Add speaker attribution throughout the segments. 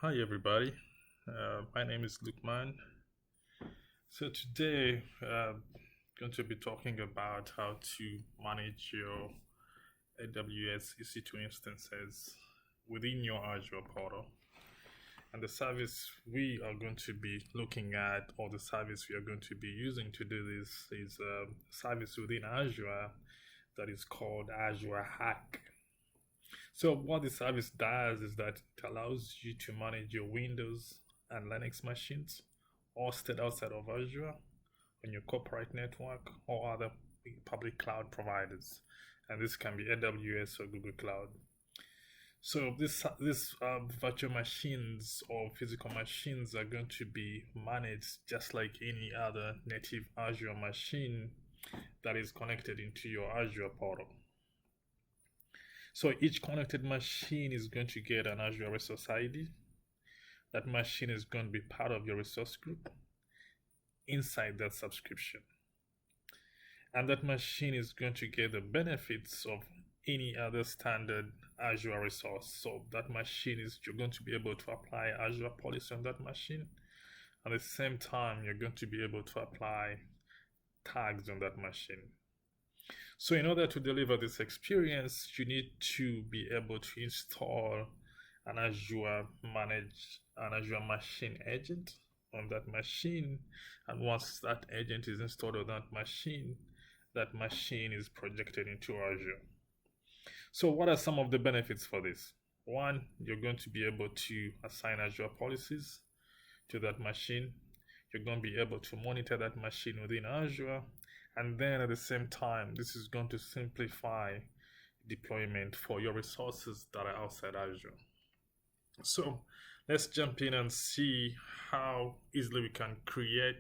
Speaker 1: Hi everybody, my name is Lukman. So today I'm going to be talking about how to manage your AWS EC2 instances within your Azure portal. And the service we are going to be looking at, or the service we are going to be using to do this, is a service within Azure that is called Azure Arc. So what the service does is that it allows you to manage your Windows and Linux machines hosted outside of Azure on your corporate network or other public cloud providers. And this can be AWS or Google Cloud. So this virtual machines or physical machines are going to be managed just like any other native Azure machine that is connected into your Azure portal. So each connected machine is going to get an Azure Resource ID. That machine is going to be part of your resource group inside that subscription. And that machine is going to get the benefits of any other standard Azure resource. So that machine you're going to be able to apply Azure policy on that machine. At the same time, you're going to be able to apply tags on that machine. So in order to deliver this experience, you need to be able to install an Azure machine agent on that machine. And once that agent is installed on that machine is projected into Azure. So what are some of the benefits for this? One, you're going to be able to assign Azure policies to that machine. You're going to be able to monitor that machine within Azure. And then at the same time, this is going to simplify deployment for your resources that are outside Azure. So let's jump in and see how easily we can create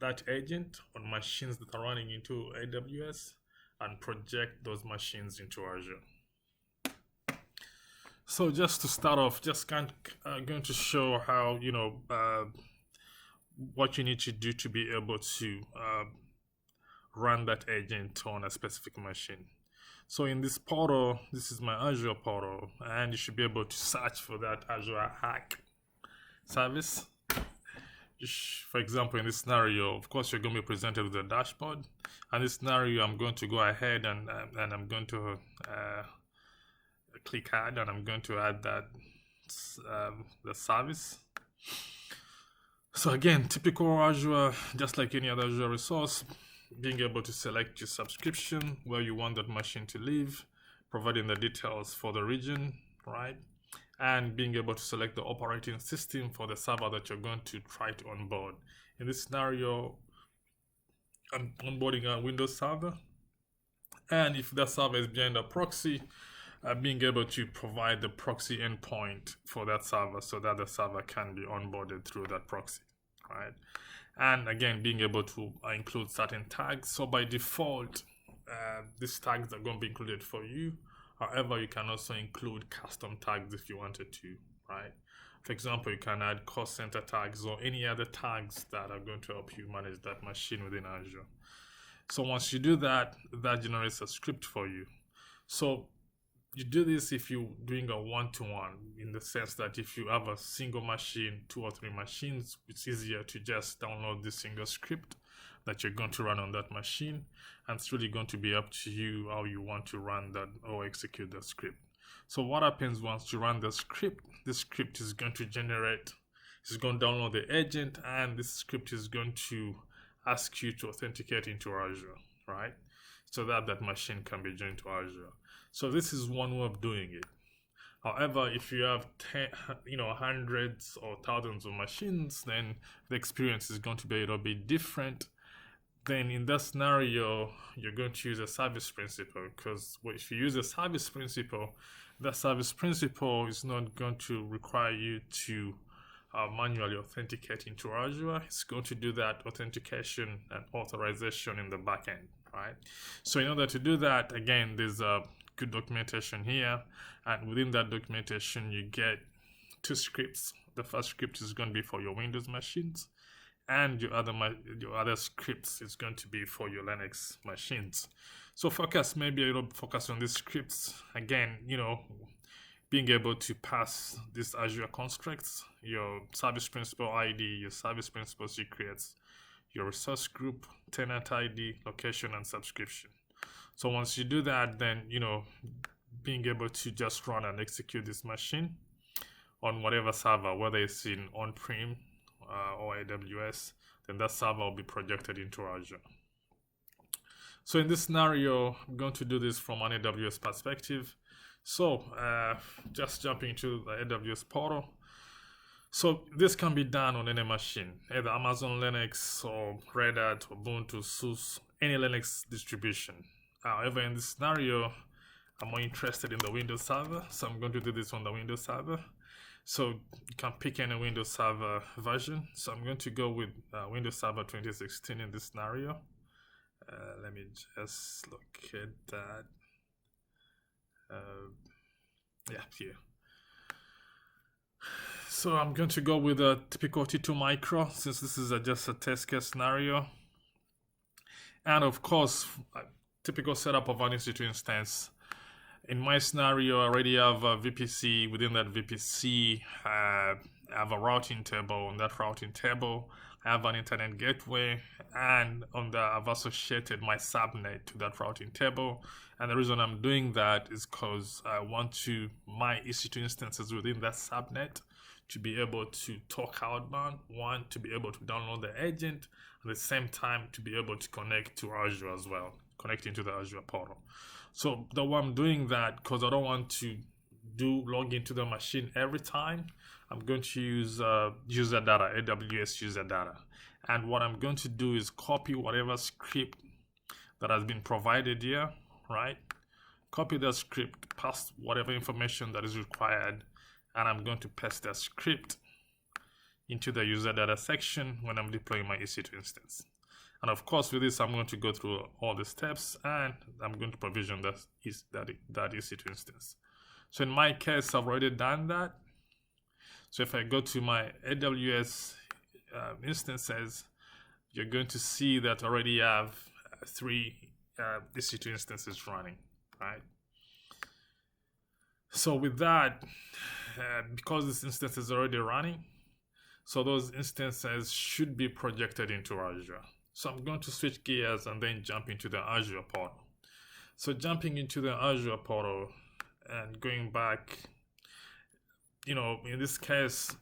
Speaker 1: that agent on machines that are running into AWS and project those machines into Azure. So just to start off, going to show how, what you need to do to be able to run that agent on a specific machine. So in this portal, this is my Azure portal, and you should be able to search for that Azure Arc service. For example, in this scenario, of course, you're going to be presented with a dashboard. And this scenario, I'm going to go ahead and I'm going to click add, and I'm going to add that the service. So again, typical Azure, just like any other Azure resource, being able to select your subscription, where you want that machine to live, providing the details for the region, right? And being able to select the operating system for the server that you're going to try to onboard. In this scenario, I'm onboarding a Windows server. And if that server is behind a proxy, being able to provide the proxy endpoint for that server so that the server can be onboarded through that proxy, right? And again, being able to include certain tags. So by default, these tags are going to be included for you. However, you can also include custom tags if you wanted to, right? For example, you can add cost center tags or any other tags that are going to help you manage that machine within Azure. So once you do that, that generates a script for you. So you do this if you're doing a one-to-one, in the sense that if you have a single machine, 2 or 3 machines, it's easier to just download this single script that you're going to run on that machine, and it's really going to be up to you how you want to run that or execute the script. So what happens once you run the script is going to generate, it's going to download the agent, and this script is going to ask you to authenticate into Azure, right? So that machine can be joined to Azure. So this is one way of doing it. However, if you have hundreds or thousands of machines, then the experience is going to be a little bit different. Then in that scenario, you're going to use a service principal, because if you use a service principal, that service principal is not going to require you to manually authenticate into Azure. It's going to do that authentication and authorization in the backend, right? So in order to do that, again, there's a good documentation here, and within that documentation you get 2 scripts. The first script is going to be for your Windows machines, and your other scripts is going to be for your Linux machines. So focus on these scripts. Again, being able to pass these Azure constructs, your service principal ID, your service principal secrets, your resource group, tenant ID, location, and subscription. So once you do that, then, being able to just run and execute this machine on whatever server, whether it's in on-prem or AWS, then that server will be projected into Azure. So in this scenario, I'm going to do this from an AWS perspective. So just jumping into the AWS portal. So this can be done on any machine, either Amazon Linux or Red Hat, Ubuntu, SUSE, any Linux distribution. However, in this scenario, I'm more interested in the Windows server, so I'm going to do this on the Windows server. So you can pick any Windows server version. So I'm going to go with Windows Server 2016 in this scenario. Let me just locate that. Yeah, here. So I'm going to go with a typical T2 Micro, since this is just a test case scenario. And of course, a typical setup of an EC2 instance. In my scenario, I already have a VPC. Within that VPC, I have a routing table. On that routing table, I have an internet gateway, and on that, I've associated my subnet to that routing table. And the reason I'm doing that is because I want my EC2 instances within that subnet to be able to talk outbound, one, to be able to download the agent, at the same time to be able to connect to Azure as well, connecting to the Azure portal. So the way I'm doing that, because I don't want to log into the machine every time, I'm going to use user data, AWS user data. And what I'm going to do is copy whatever script that has been provided here, right? Copy the script, pass whatever information that is required, and I'm going to paste that script into the user data section when I'm deploying my EC2 instance. And of course, with this, I'm going to go through all the steps, and I'm going to provision that EC2 instance. So in my case, I've already done that. So if I go to my AWS instances, you're going to see that I already have 3 EC2 instances running, right? So with that, because this instance is already running, so those instances should be projected into Azure. So I'm going to switch gears and then jump into the Azure portal. So jumping into the Azure portal and going back, in this case,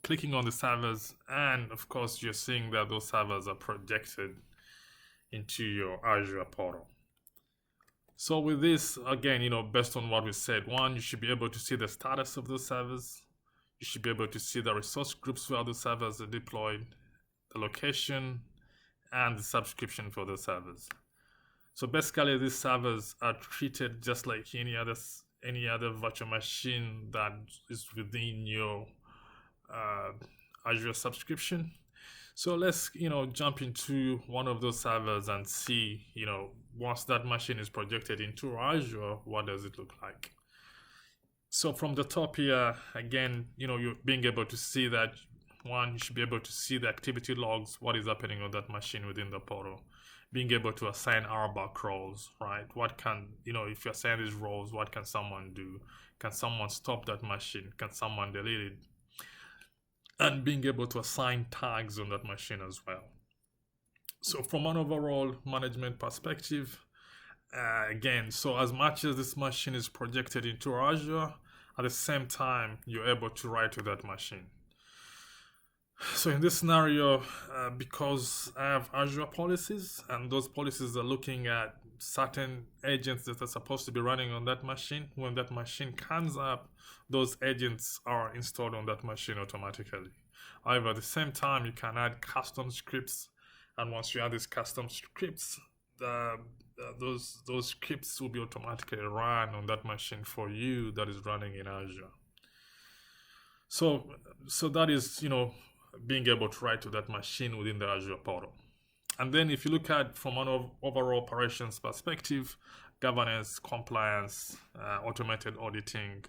Speaker 1: clicking on the servers, and of course you're seeing that those servers are projected into your Azure portal. So with this, again, based on what we said, one, you should be able to see the status of those servers. You should be able to see the resource groups where the servers are deployed, the location, and the subscription for the servers. So basically, these servers are treated just like any other virtual machine that is within your Azure subscription. So let's jump into one of those servers and see once that machine is projected into Azure, what does it look like? So from the top here, again, you're being able to see that. One, you should be able to see the activity logs, what is happening on that machine within the portal. Being able to assign RBAC roles, right? What can, if you assign these roles, what can someone do? Can someone stop that machine? Can someone delete it? And being able to assign tags on that machine as well. So from an overall management perspective, again, so as much as this machine is projected into Azure, at the same time, you're able to write to that machine. So in this scenario, because I have Azure policies, and those policies are looking at certain agents that are supposed to be running on that machine, when that machine comes up, those agents are installed on that machine automatically. However, at the same time, you can add custom scripts, and once you add these custom scripts, those scripts will be automatically run on that machine for you that is running in Azure. So that is, being able to write to that machine within the Azure portal. And then if you look at from an overall operations perspective, governance, compliance, automated auditing,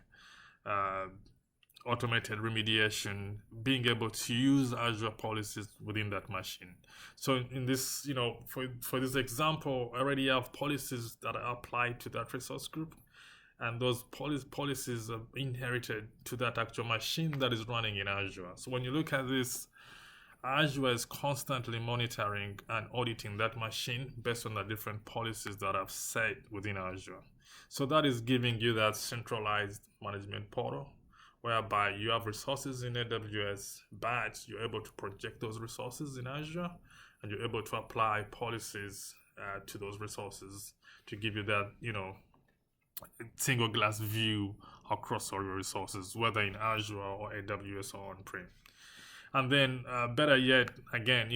Speaker 1: automated remediation, being able to use Azure policies within that machine. So in this, for this example, I already have policies that are applied to that resource group. and those policies are inherited to that actual machine that is running in Azure. So when you look at this, Azure is constantly monitoring and auditing that machine based on the different policies that I've set within Azure. So that is giving you that centralized management portal whereby you have resources in AWS, but you're able to project those resources in Azure, and you're able to apply policies to those resources to give you that, single glass view across all your resources, whether in Azure or AWS or on-prem. And then better yet, again,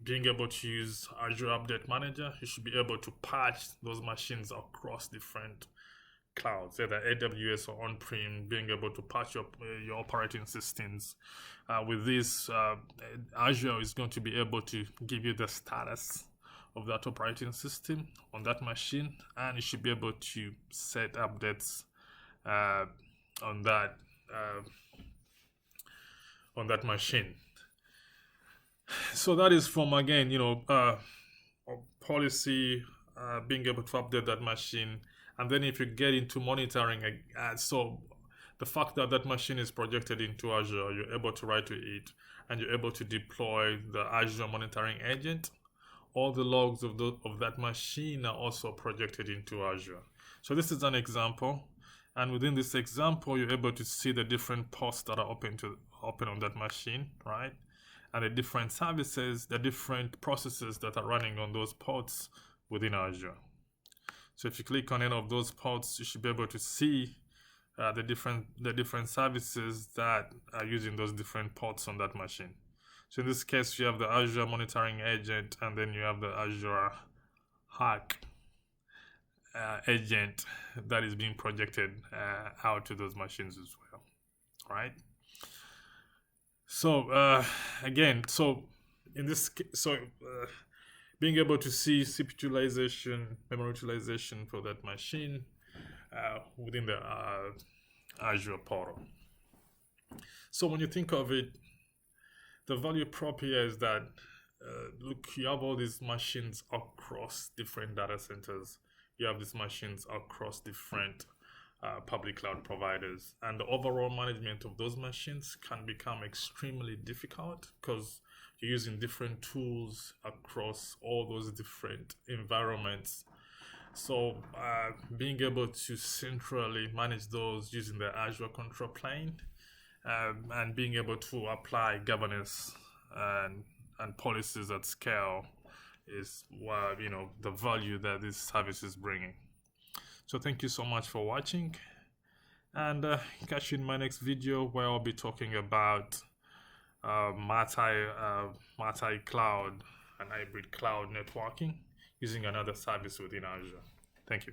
Speaker 1: being able to use Azure Update Manager, you should be able to patch those machines across different clouds, either AWS or on-prem, being able to patch your operating systems. With this, Azure is going to be able to give you the status of that operating system on that machine, and you should be able to set updates on that machine. So that is from, again, policy, being able to update that machine. And then if you get into monitoring, so the fact that that machine is projected into Azure, you're able to write to it, and you're able to deploy the Azure monitoring agent. All the logs of that machine are also projected into Azure. So this is an example. And within this example, you're able to see the different ports that are open on that machine, right? And the different services, the different processes that are running on those ports within Azure. So if you click on any of those ports, you should be able to see the different services that are using those different ports on that machine. So in this case, you have the Azure Monitoring Agent, and then you have the Azure Arc agent that is being projected out to those machines as well, right? So again, in this, being able to see CPU utilization, memory utilization for that machine within the Azure portal. So when you think of it, the value prop here is that, look, you have all these machines across different data centers. You have these machines across different public cloud providers. And the overall management of those machines can become extremely difficult because you're using different tools across all those different environments. So being able to centrally manage those using the Azure control plane, and being able to apply governance and policies at scale is the value that this service is bringing. So thank you so much for watching, and catch you in my next video where I'll be talking about multi-cloud and hybrid cloud networking using another service within Azure. Thank you.